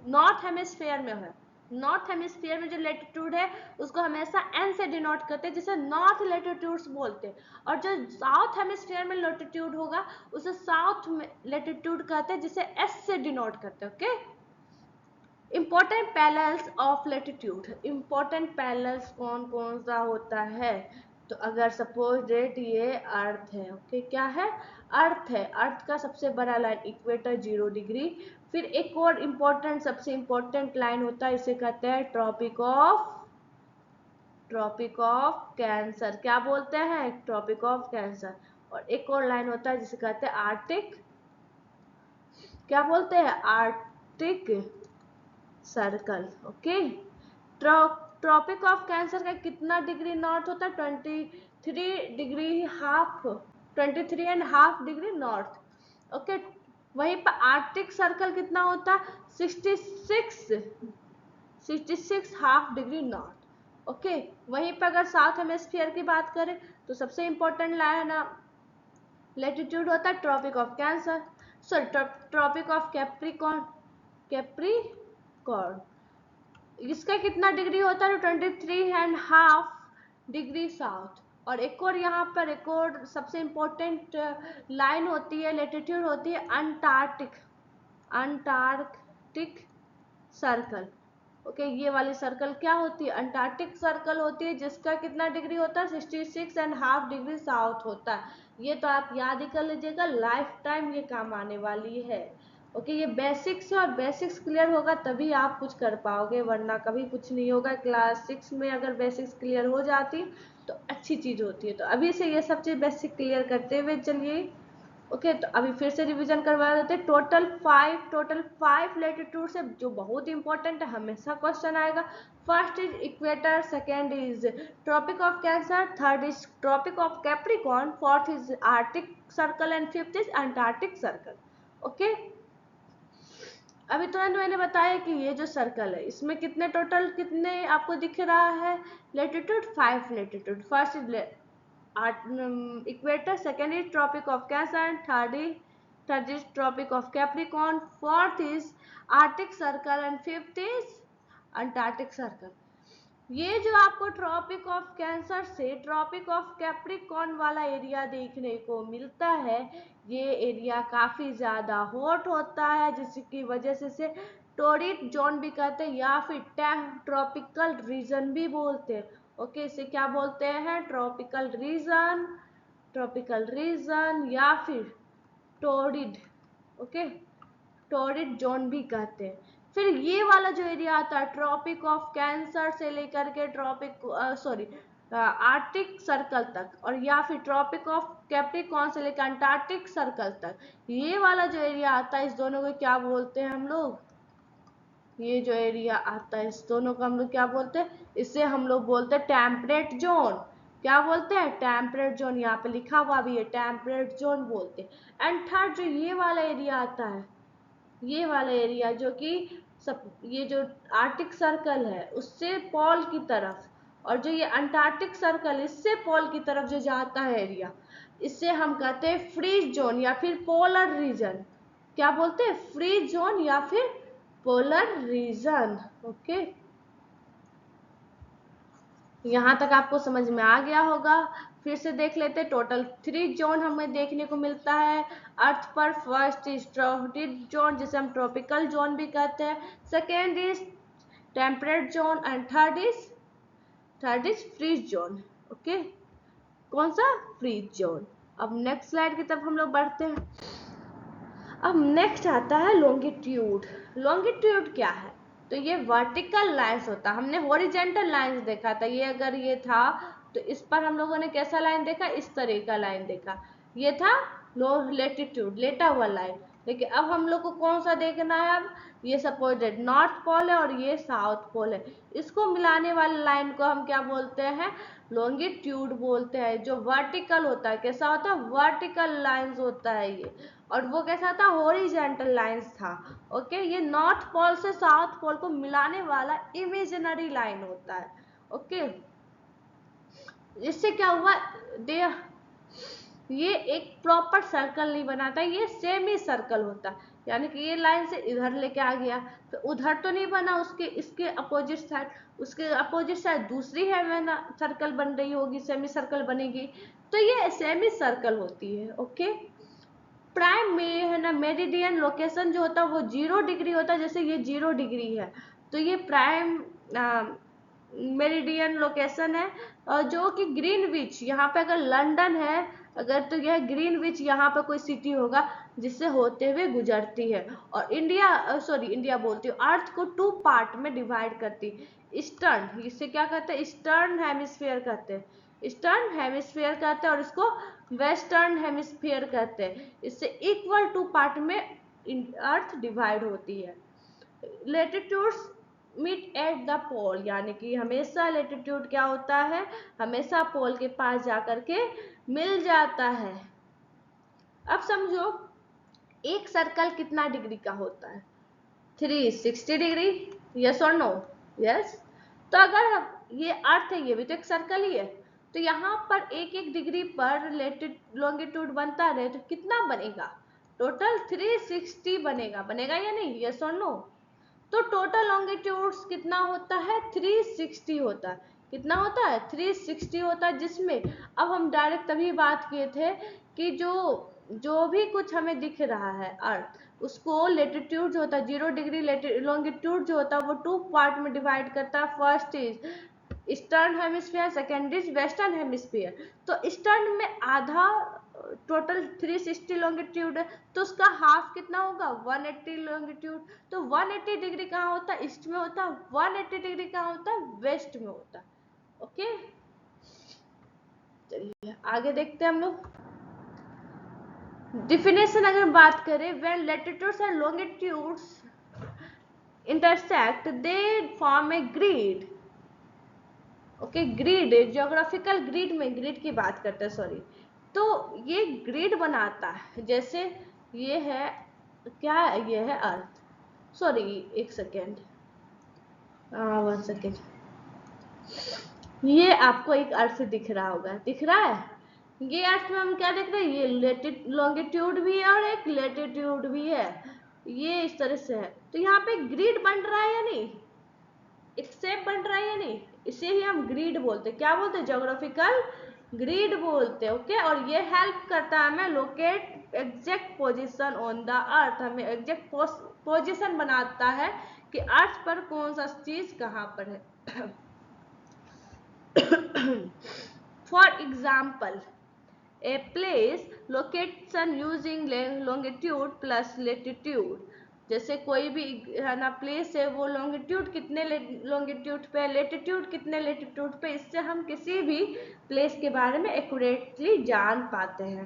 नॉर्थ हेमिस्फीयर में है, नॉर्थ हेमिस्फीयर में जो लेटिट्यूड है उसको हमेशा एन से डिनोट करते हैं, जिसे नॉर्थ लेटिट्यूड्स बोलते हैं। और जो साउथ हेमिस्फीयर में लेटिट्यूड होगा उसे साउथ लेटिट्यूड कहते हैं, जिसे एस से डिनोट करते हैं। Okay, important parallels of latitude. Important parallels कौन कौन सा होता है? तो अगर सपोज डेट ये अर्थ है, ओके, क्या है? अर्थ है। अर्थ का सबसे बड़ा लाइन इक्वेटर 0 डिग्री। फिर एक और इम्पोर्टेंट, सबसे इम्पोर्टेंट लाइन होता है, इसे कहते हैं ट्रॉपिक ऑफ कैंसर। क्या बोलते हैं? Tropic of cancer. और एक और लाइन होता है जिसे कहते हैं आर्टिक, क्या बोलते हैं? Arctic circle. Okay, tropic of cancer का कितना डिग्री नॉर्थ होता है? 23 degree half, 23.5 degree north. Okay, वहीं पर आर्कटिक सर्कल कितना होता है? 66 हाफ डिग्री नॉर्थ। ओके, वहीं पर अगर साउथ हेमिस्फीयर की बात करें तो सबसे इंपॉर्टेंट लाइन लेटिट्यूड होता है tropic of cancer, sorry tropic of capricorn. इसका कितना डिग्री होता है? 23.5 डिग्री साउथ। और एक और यहाँ पर एक और सबसे इम्पोर्टेंट लाइन होती है, लेटिट्यूड होती है अंटार्कटिक। Antarctic circle. ओके, ये वाली सर्कल क्या होती है? अंटार्कटिक सर्कल होती है, जिसका कितना डिग्री होता है? 66.5 डिग्री साउथ होता है। ये तो आप याद ही कर लीजिएगा, लाइफ टाइम ये काम आने वाली है। ओके, ये बेसिक्स है और बेसिक्स क्लियर होगा तभी आप कुछ कर पाओगे, वरना कभी कुछ नहीं होगा। क्लास 6 में अगर बेसिक्स क्लियर हो जाती तो अच्छी चीज होती है। तो अभी से ये सब चीज बेसिक क्लियर करते हुए चलिए। ओके, तो अभी फिर से रिवीजन करवा देते हैं। टोटल फाइव लेटीट्यूड से जो बहुत इंपॉर्टेंट है, हमेशा क्वेश्चन आएगा। First is equator, second is tropic of cancer, third is tropic of capricorn, fourth is arctic circle and fifth is antarctic circle. Okay, अभी तुरंत मैंने बताया कि ये जो सर्कल है इसमें कितने आपको दिख रहा है? Latitude 5 latitude. First is equator, second is tropic of cancer, and third is tropic of capricorn, fourth is arctic circle and fifth is antarctic circle। ये जो आपको ट्रॉपिक ऑफ कैंसर से ट्रॉपिक ऑफ कैप्रिकॉर्न वाला area देखने को मिलता है, ये एरिया काफी ज्यादा हॉट होता है, जिसकी वजह से इसे टोरिड जोन भी कहते हैं या फिर ट्रॉपिकल रीजन भी बोलते हैं। ओके, इसे क्या बोलते हैं? ट्रॉपिकल रीजन या फिर टोरिड। ओके, टोरिड जोन भी कहते हैं। फिर ये वाला जो एरिया आता है ट्रॉपिक ऑफ कैंसर से लेकर के आर्कटिक सर्कल तक, और या फिर ट्रॉपिक ऑफ कैप्रिकॉर्न से लेकर अंटार्कटिक सर्कल तक, ये वाला जो एरिया आता है इस दोनों को क्या बोलते हैं हम लोग? ये जो एरिया आता है इस दोनों को हम लोग क्या बोलते हैं? इसे हम लोग बोलते हैं टेम्परेट जोन। क्या बोलते हैं? Temperate zone. यहाँ पे लिखा हुआ भी है, टेम्परेट जोन बोलते हैं। एंड थर्ड जो ये वाला एरिया आता है, ये वाला एरिया जो कि ये जो आर्कटिक सर्कल है उससे पोल की तरफ, और जो ये अंटार्कटिक सर्कल इससे पोल की तरफ जो जाता है एरिया, इससे हम कहते हैं फ्रीज जोन या फिर पोलर रीजन। क्या बोलते हैं? फ्रीज जोन या फिर पोलर रीजन। ओके, यहाँ तक आपको समझ में आ गया होगा। फिर से देख लेते हैं। टोटल 3 जोन हमें देखने को मिलता है अर्थ पर। फर्स्ट इज ट्रॉपिक जोन, जिसे हम ट्रॉपिकल जोन भी कहते हैं, second is temperate zone and third is freeze zone. Okay, कौन सा? Freeze zone. अब नेक्स्ट स्लाइड की तरफ हम लोग बढ़ते हैं। अब नेक्स्ट आता है लॉन्गिट्यूड। लॉन्गिट्यूड क्या है? तो ये वर्टिकल लाइंस होता है। हमने हॉरिजेंटल लाइंस देखा था, ये अगर ये था तो इस पर हम लोगों ने कैसा लाइन देखा? इस तरह का लाइन देखा, ये था लो लेटीट्यूड, लेटा हुआ लाइन। लेकिन अब हम लोग को कौन सा देखना है? अब ये सपोजेड नॉर्थ पोल है और ये साउथ पोल है, इसको मिलाने वाले लाइन को हम क्या बोलते हैं? लॉन्गिट्यूड बोलते हैं। जो वर्टिकल होता है, कैसा होता है? वर्टिकल लाइंस होता है ये, और वो कैसा था? हॉरिजॉन्टल लाइंस था। ओके, ये नॉर्थ पोल से साउथ पोल को मिलाने वाला इमेजिनरी लाइन होता है। ओके, इससे क्या हुआ? ये एक प्रॉपर सर्कल नहीं बनाता, ये सेमी सर्कल होता है। यानी कि ये लाइन से इधर लेके आ गया तो उधर तो नहीं बना, इसके अपोजिट साइड, उसके अपोजिट साइड दूसरी है ना सर्कल बन रही होगी, सेमी सर्कल बनेगी, तो ये सेमी सर्कल होती है। ओके, प्राइम में है ना मेरिडियन लोकेशन जो होता है वो 0 डिग्री होता है। जैसे ये 0 डिग्री है तो ये प्राइम मेरिडियन लोकेशन है, जो कि ग्रीनविच, यहाँ पे अगर लंदन है अगर, तो यह ग्रीनविच यहाँ पे कोई सिटी होगा जिससे होते हुए गुजरती है। और इंडिया बोलती हूँ, अर्थ को 2 पार्ट में डिवाइड करती है। ईस्टर्न, इसे क्या कहते हैं? ईस्टर्न हेमिस्फीयर कहते हैं, ईस्टर्न हेमिस्फीयर कहते हैं, और इसको वेस्टर्न हेमिस्फीयर कहते हैं। इससे इक्वल 2 पार्ट में अर्थ डिवाइड होती है। लेटिट्यूड्स मीट एट द पोल, यानी कि हमेशा लेटिट्यूड क्या होता है? हमेशा पोल के पास जाकर के मिल जाता है। अब समझो एक सर्कल कितना डिग्री का होता है? 360 डिग्री। यस और नो? यस। तो अगर ये अर्थ है, ये भी तो एक सर्कल ही है, तो यहाँ पर एक एक डिग्री पर लॉन्गिट्यूड बनता रहे तो कितना बनेगा? टोटल 360 बनेगा या नहीं? यस और नो? तो टोटल लॉन्गिट्यूड कितना होता है? 360 होता है। कितना होता है? 360 होता है। जिसमें अब हम डायरेक्ट तभी बात किए थे कि जो भी कुछ हमें दिख रहा है अर्थ, उसको लेटीट्यूड जो होता है 0 डिग्री लॉन्गिट्यूड जो होता है वो 2 पार्ट में डिवाइड करता है। First is eastern hemisphere, second is western hemisphere. तो ईस्टर्न में आधा टोटल 360 लॉन्गिट्यूड है, तो उसका हाफ कितना होगा 180 लॉन्गिट्यूड। तो 180 डिग्री कहाँ होता है, ईस्ट में होता है। 180 डिग्री कहाँ होता है, वेस्ट में होता है। ओके, चलिए आगे देखते हैं हम लोग। डिफिनेशन अगर बात करें, when latitudes and longitudes intersect they form a grid। Okay, grid, geographical grid में ग्रिड की बात करते हैं, सॉरी। तो ये ग्रिड बनाता है, जैसे ये है, क्या है, ये है अर्थ, सॉरी एक सेकेंड, 1 सेकेंड, ये आपको एक अर्थ दिख रहा होगा, दिख रहा है। ये अर्थ में हम क्या देख रहे हैं, ये लॉन्गिट्यूड भी है और एक लेटीट्यूड भी है, ये इस तरह से है। तो यहाँ पे ग्रिड बन रहा है या नहीं, एक शेप बन रहा है या नहीं, इसे ही हम ग्रिड बोलते हैं। क्या बोलते हैं, ज्योग्राफिकल ग्रिड बोलते हैं। ओके, और ये हेल्प करता है हमें locate exact position on the अर्थ, हमें एग्जैक्ट पोजीशन बनाता है कि अर्थ पर कौन सा चीज कहाँ पर है। For example, a place location using longitude plus latitude। जैसे कोई भी है ना प्लेस है, वो लॉन्गिट्यूड कितने लॉन्गिट्यूड पे, लेटीट्यूड कितने लेटीट्यूड पे, इससे हम किसी भी प्लेस के बारे में एक्यूरेटली जान पाते हैं।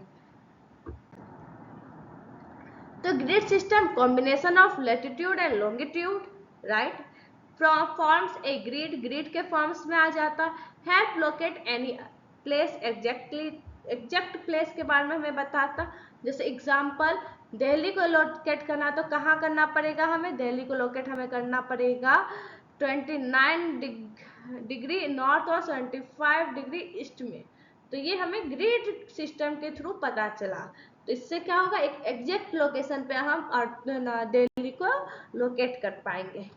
तो grid system combination of latitude and longitude, right, forms a grid, grid के फॉर्म्स में आ जाता। Help locate any place exactly, exact place के बारे में हमें बताता। जैसे एग्जांपल, दिल्ली को लोकेट करना तो कहाँ करना पड़ेगा हमें, दिल्ली को लोकेट हमें करना पड़ेगा 29 डिग्री नॉर्थ और 75 डिग्री ईस्ट में। तो ये हमें ग्रिड सिस्टम के थ्रू पता चला। तो इससे क्या होगा, एक एग्जैक्ट लोकेशन पे हम दिल्ली को लोकेट कर पाएंगे।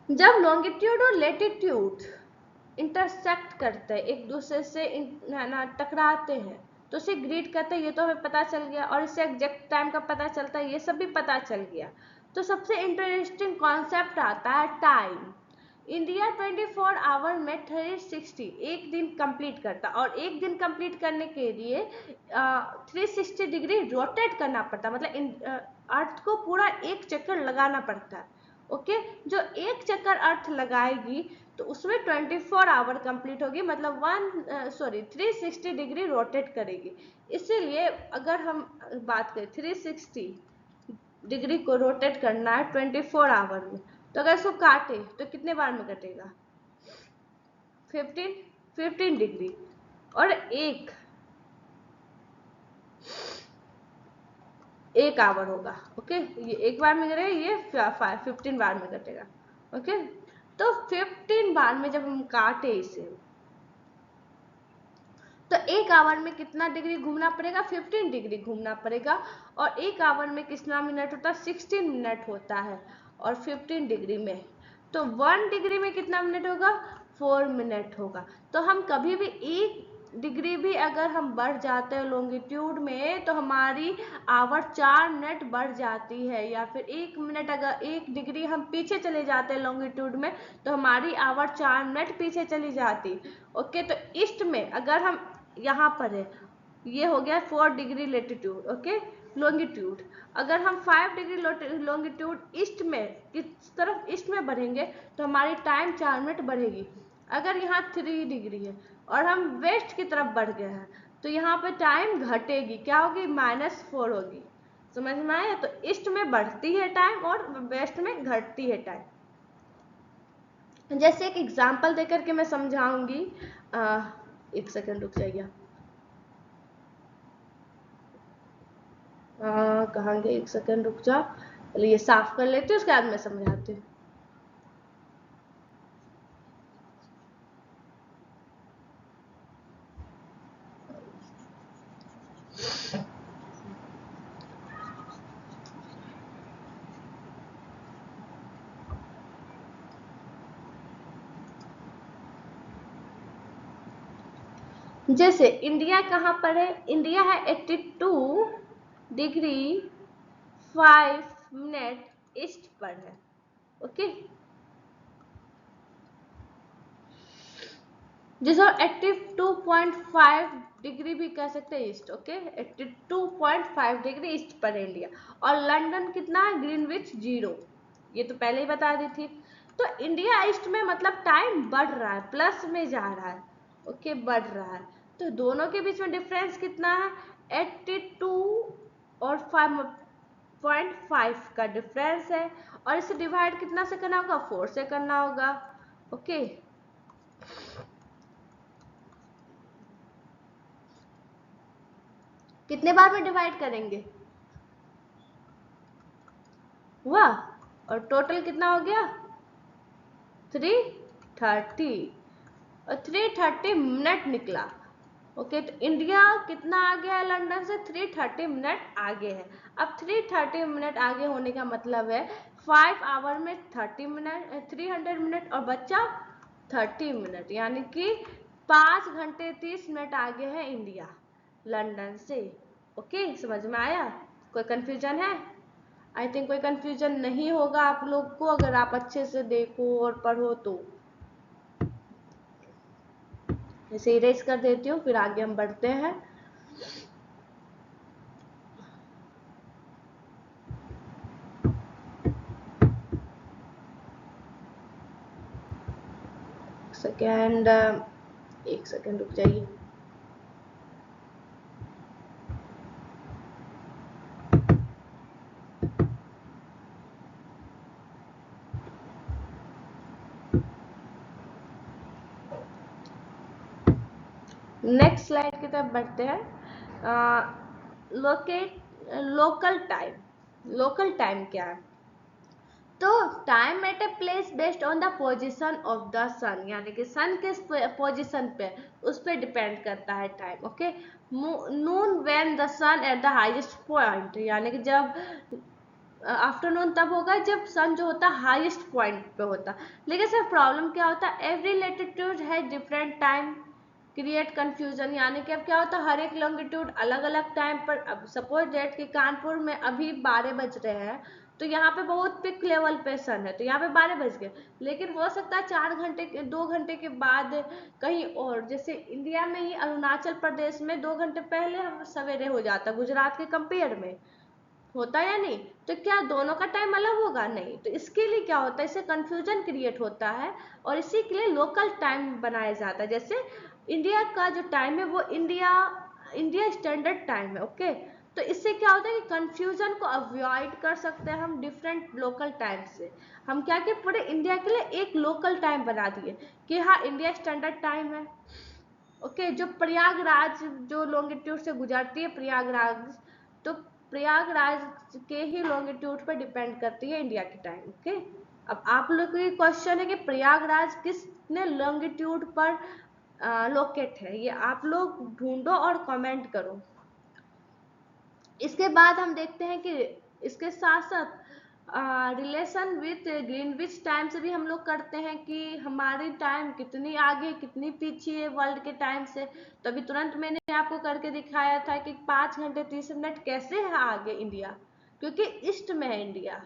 जब लॉन्गिट्यूड और लेटीट्यूड इंटरसेक्ट करते हैं, एक दूसरे से टकराते हैं, तो उसे ग्रिड कहते हैं। ये तो हमें पता चल गया, और इससे एग्जैक्ट टाइम का पता चलता है, ये सब भी पता चल गया। तो सबसे इंटरेस्टिंग कॉन्सेप्ट आता है टाइम। इंडिया 24 आवर में 360 एक दिन कंप्लीट करता, और एक दिन कंप्लीट करने के लिए 360 डिग्री रोटेट करना पड़ता, मतलब अर्थ को पूरा एक चक्कर लगाना पड़ता है। ओके, जो एक चक्कर अर्थ लगाएगी तो उसमें 24 आवर कंप्लीट होगी, मतलब 360 डिग्री रोटेट करेगी। इसीलिए अगर हम बात करें 360 डिग्री को रोटेट करना है 24 आवर में, तो अगर इसको काटे तो कितने बार में कटेगा, 15 डिग्री। और एक आवर होगा। ओके, ये एक बार में करेगा, ये 15 बार में कटेगा। ओके, तो 15 बार में जब हम काटे इसे, तो एक आवर में कितना डिग्री घूमना पड़ेगा, 15 डिग्री घूमना पड़ेगा। और एक आवर में कितना मिनट होता है, 16 मिनट होता है, और 15 डिग्री में, तो 1 डिग्री में कितना मिनट होगा, 4 मिनट होगा। तो हम कभी भी 1 डिग्री भी अगर हम बढ़ जाते हैं लॉन्गिट्यूड में, तो हमारी आवर 4 मिनट बढ़ जाती है। या फिर 1 मिनट, अगर 1 डिग्री हम पीछे चले जाते हैं लॉन्गिट्यूड में, तो हमारी आवर 4 मिनट पीछे चली जाती। ओके, तो ईस्ट में अगर हम यहाँ पर है, ये हो गया 4 डिग्री लेटीट्यूड, ओके, लॉन्गिट्यूड। अगर हम 5 डिग्री लॉन्गिट्यूड ईस्ट में, किस तरफ ईस्ट में बढ़ेंगे, तो हमारी टाइम 4 मिनट बढ़ेगी। अगर यहाँ 3 डिग्री है और हम वेस्ट की तरफ बढ़ गए हैं, तो यहाँ पे टाइम घटेगी, क्या होगी, -4 होगी। समझ में आया। तो ईस्ट में बढ़ती है टाइम और वेस्ट में घटती है टाइम। जैसे एक एग्जाम्पल देकर के मैं समझाऊंगी, 1 सेकंड रुक जाइए। कहाँ गए, 1 सेकंड रुक जा, पहले ये साफ कर लेती हूँ, उसके बाद मैं समझाती हूँ। जैसे इंडिया कहाँ पर है, इंडिया है 82 डिग्री 5 मिनट ईस्ट पर है। ओके, जिसको 82.5 डिग्री भी कह सकते हैं ईस्ट। ओके, 82.5 डिग्री ईस्ट पर है इंडिया। और लंदन कितना है, ग्रीनविच 0, ये तो पहले ही बता दी थी। तो इंडिया ईस्ट में मतलब टाइम बढ़ रहा है, प्लस में जा रहा है। ओके, बढ़ रहा है। तो दोनों के बीच में डिफरेंस कितना है, 82 और 5.5 का डिफरेंस है। और इसे डिवाइड कितना से करना होगा, 4 से करना होगा। ओके, कितने बार में डिवाइड करेंगे, हुआ, और टोटल कितना हो गया 330, और 330 मिनट निकला। ओके, तो इंडिया कितना आगे है लंदन से, 330 मिनट आगे है। अब 330 मिनट आगे होने का मतलब है 5 आवर में 30 मिनट 300 मिनट और बच्चा 30 मिनट, यानी कि 5 घंटे 30 मिनट आगे है इंडिया लंदन से। ओके, समझ में आया, कोई कंफ्यूजन है? आई थिंक कोई कंफ्यूजन नहीं होगा आप लोग को, अगर आप अच्छे से देखो और पढ़ो तो। इसे इरेज कर देती हूँ, फिर आगे हम बढ़ते हैं। सेकेंड, एक सेकेंड रुक जाइए। नेक्स्ट स्लाइड की तरफ बढ़ते हैं। लोकल टाइम, लोकल टाइम क्या है, तो time at a place based on the position of the sun, यानी कि सन किस पोजिशन पे, उस पर डिपेंड करता है time. Okay, noon when the sun at the highest point, यानी कि जब आफ्टरनून तब होगा जब सन जो होता है हाईएस्ट पॉइंट पे होता। लेकिन सर प्रॉब्लम क्या होता है, एवरी लेटिट्यूड है डिफरेंट टाइम, क्रिएट कंफ्यूजन, यानी कि अब क्या होता है हर एक लॉन्गिट्यूड अलग अलग टाइम पर। अब सपोज डेट कि कानपुर में अभी 12 बज रहे हैं, तो यहाँ पे बहुत पिक लेवल पे सन है, तो यहाँ पे 12 बज गए। लेकिन हो सकता है 4 घंटे के 2 घंटे के बाद कहीं और, जैसे इंडिया में ही अरुणाचल प्रदेश में 2 घंटे पहले हम सवेरे हो जाता, गुजरात के कंपेयर में होता या नहीं। तो क्या दोनों का टाइम अलग होगा, नहीं। तो इसके लिए क्या होता है, इससे कंफ्यूजन क्रिएट होता है, और इसी के लिए लोकल टाइम बनाया जाता है। जैसे इंडिया का जो टाइम है वो इंडिया स्टैंडर्ड टाइम है। ओके, तो इससे क्या होता है कि कंफ्यूजन को अवॉइड कर सकते हैं हम डिफरेंट लोकल टाइम से। हम क्या कि पूरे इंडिया के लिए एक लोकल टाइम बना दिए कि हाँ इंडिया स्टैंडर्ड टाइम है। ओके, जो प्रयागराज जो लॉन्गिट्यूड से गुजरती है प्रयागराज, तो प्रयागराज के ही लॉन्गिट्यूड पर डिपेंड करती है इंडिया की टाइम। ओके, अब आप लोग को ये क्वेश्चन है कि प्रयागराज किसने लॉन्गिट्यूड पर लोकेट है, ये आप लोग ढूंढो और कमेंट करो। इसके बाद हम देखते हैं कि इसके साथ साथ रिलेशन विथ ग्रीनविच टाइम से भी हम लोग करते हैं कि हमारी टाइम कितनी आगे कितनी पीछे है वर्ल्ड के टाइम से। तो अभी तुरंत मैंने आपको करके दिखाया था कि 5 घंटे 30 मिनट कैसे है आगे इंडिया, क्योंकि ईस्ट में है इंडिया।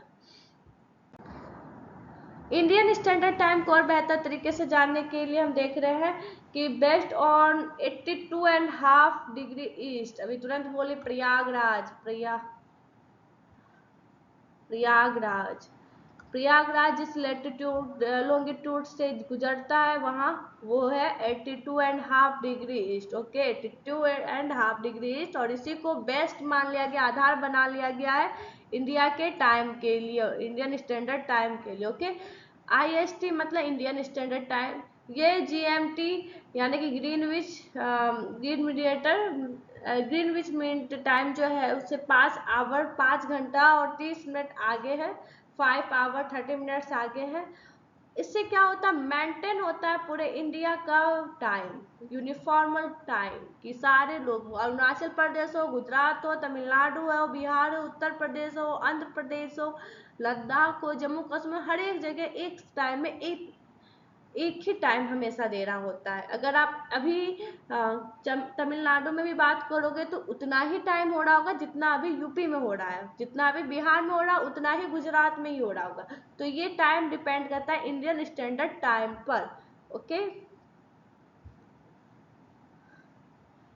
इंडियन स्टैंडर्ड टाइम को और बेहतर तरीके से जानने के लिए हम देख रहे हैं कि बेस्ड ऑन 82.5 डिग्री ईस्ट, अभी तुरंत बोले प्रयागराज प्रयागराज जिस लेटीट्यूड लॉन्गिट्यूड से गुजरता है वहाँ वो है 82.5 degree east. Okay, 82.5 degree east, और इसी को बेस्ट मान लिया गया, आधार बना लिया गया है इंडिया के टाइम के लिए, इंडियन स्टैंडर्ड टाइम के लिए। ओके, IST मतलब इंडियन स्टैंडर्ड टाइम, ये GMT यानी कि ग्रीनविच मीन टाइम जो है उससे 5 घंटा और 30 मिनट आगे है, 5 आवर 30 मिनट्स आगे है। इससे क्या होता है, मेंटेन होता है पूरे इंडिया का टाइम, यूनिफॉर्मल टाइम, कि सारे लोग अरुणाचल प्रदेश हो, गुजरात हो, तमिलनाडु हो, बिहार हो, उत्तर प्रदेश हो, आंध्र प्रदेश हो, लद्दाख हो, जम्मू कश्मीर, हर एक जगह एक टाइम में एक ही टाइम हमेशा दे रहा होता है। अगर आप अभी तमिलनाडु में भी बात करोगे तो उतना ही टाइम हो रहा होगा जितना अभी यूपी में हो रहा है, जितना अभी बिहार में हो रहा है उतना ही गुजरात में ही हो रहा होगा। तो ये टाइम डिपेंड करता है इंडियन स्टैंडर्ड टाइम पर। ओके,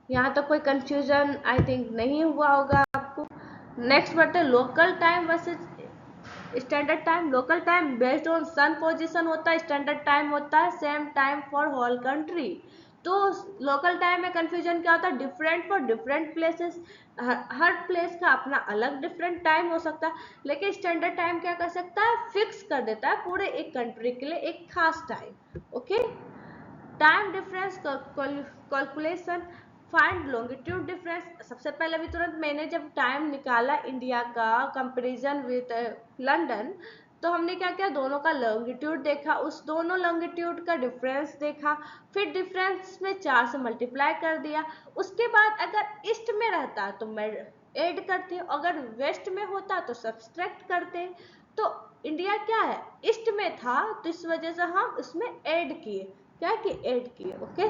यहाँ तक कोई कंफ्यूजन आई थिंक नहीं हुआ होगा आपको। नेक्स्ट बढ़ते हैं local time versus standard time. Local time based on sun position होता है, स्टैंडर्ड टाइम होता है same time for whole country. तो लोकल टाइम में कंफ्यूजन क्या होता है, डिफरेंट फॉर डिफरेंट प्लेसेस, हर प्लेस का अपना अलग डिफरेंट टाइम हो सकता है। लेकिन स्टैंडर्ड टाइम क्या कर सकता है, फिक्स कर देता है पूरे एक कंट्री के लिए एक खास time. Okay, time difference calculation, find longitude difference. सबसे पहले भी तुरंत मैंने जब टाइम निकाला इंडिया का कंपैरिजन विद लंदन, तो हमने क्या किया, दोनों का लॉन्गिट्यूड देखा, उस दोनों लॉन्गिट्यूड का डिफरेंस देखा, फिर डिफरेंस में 4 से मल्टीप्लाई कर दिया। उसके बाद अगर ईस्ट में रहता तो मैं ऐड करते, अगर वेस्ट में होता तो सब्सट्रैक्ट करते। तो इंडिया क्या है, ईस्ट में था, तो इस वजह से हम उसमें ऐड किए, क्या कि ऐड किए। ओके,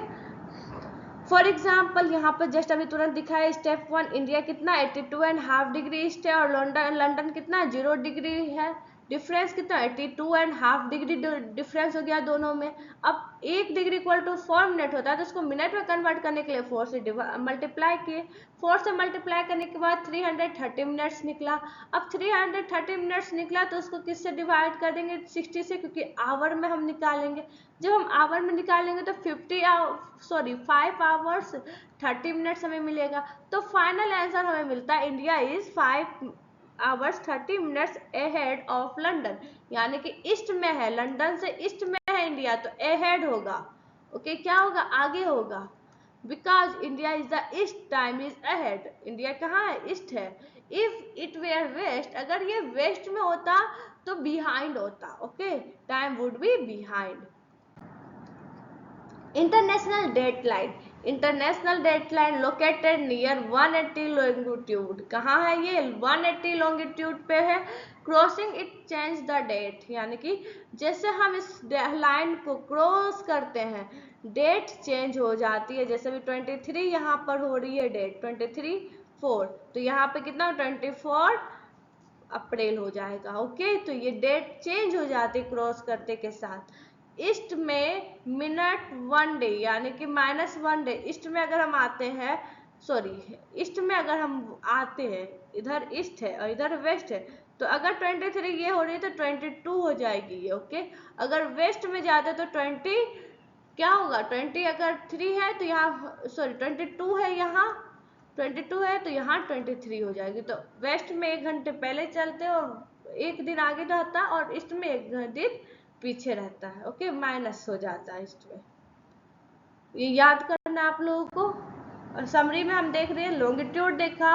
फॉर एग्जाम्पल यहाँ पर जस्ट अभी तुरंत दिखाया स्टेप 1, इंडिया कितना 82.5 डिग्री ईस्ट है और लंदन कितना 0 डिग्री है। डिफरेंस कितना 82.5 डिग्री डिफरेंस हो गया दोनों में। अब 1 डिग्री इक्वल टू 4 मिनट होता है, तो उसको मिनट में कन्वर्ट करने के लिए 4 से मल्टीप्लाई किए। 4 से मल्टीप्लाई करने के बाद 330 मिनट्स निकला। अब 330 मिनट्स निकला तो उसको किससे डिवाइड कर देंगे, 60 से, क्योंकि आवर में हम निकालेंगे। जब हम आवर में निकालेंगे तो 5 आवर्स 30 मिनट्स हमें मिलेगा। तो फाइनल आंसर हमें मिलता है India is 5 hours 30 minutes ahead of London, यानी कि ईस्ट में है, लंदन से ईस्ट में है इंडिया, तो अहेड होगा। ओके, क्या होगा, आगे होगा, because India is the east, time is ahead. India कहाँ है, ईस्ट है। इफ इट वेयर वेस्ट, अगर ये वेस्ट में होता तो बिहाइंड होता। Okay, time would be behind. International date line, international date line located near 180 longitude. कहाँ है ये, 180 लॉन्गिट्यूड पे है। Crossing it change the date, यानी कि जैसे हम इस लाइन को क्रॉस करते हैं डेट चेंज हो जाती है। जैसे भी 23 यहाँ पर हो रही है डेट 23/4, तो यहाँ पे कितना 24 अप्रैल हो जाएगा। ओके, तो ये डेट चेंज हो जाती है क्रॉस करते के साथ। ईस्ट में मिनट 1 डे, यानी कि -1 डे। ईस्ट में अगर हम आते हैं, सॉरी, ईस्ट में अगर हम आते हैं, इधर ईस्ट है और इधर वेस्ट है, तो अगर 23 ये हो रही है तो 22 हो जाएगी ये। ओके, अगर वेस्ट में जाते तो 20 क्या होगा, 20 अगर 3 है तो यहाँ, सॉरी 22 है, यहाँ 22 है तो यहाँ 23 हो जाएगी। तो वेस्ट में 1 घंटे पहले चलते और 1 दिन आगे रहता, और ईस्ट में 1 दिन पीछे रहता है। ओके, माइनस हो जाता है इसमें, ये याद करना आप लोगों को। और समरी में हम देख रहे हैं लॉन्गिट्यूड देखा,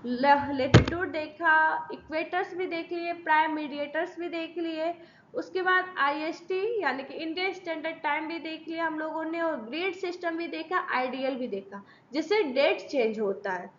लेटिट्यूड देखा, इक्वेटर्स भी देख लिए, प्राइम मीडिएटर्स भी देख लिए, उसके बाद IST यानी कि इंडियन स्टैंडर्ड टाइम भी देख लिया हम लोगों ने, और ग्रिड सिस्टम भी देखा, आइडियल भी देखा, जिससे डेट चेंज होता है।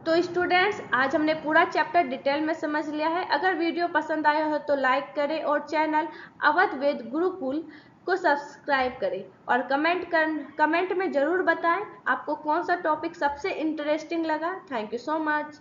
तो स्टूडेंट्स, आज हमने पूरा चैप्टर डिटेल में समझ लिया है। अगर वीडियो पसंद आया हो तो लाइक करें और चैनल अवध वेद गुरुकुल को सब्सक्राइब करें, और कमेंट में ज़रूर बताएं आपको कौन सा टॉपिक सबसे इंटरेस्टिंग लगा। Thank you so much.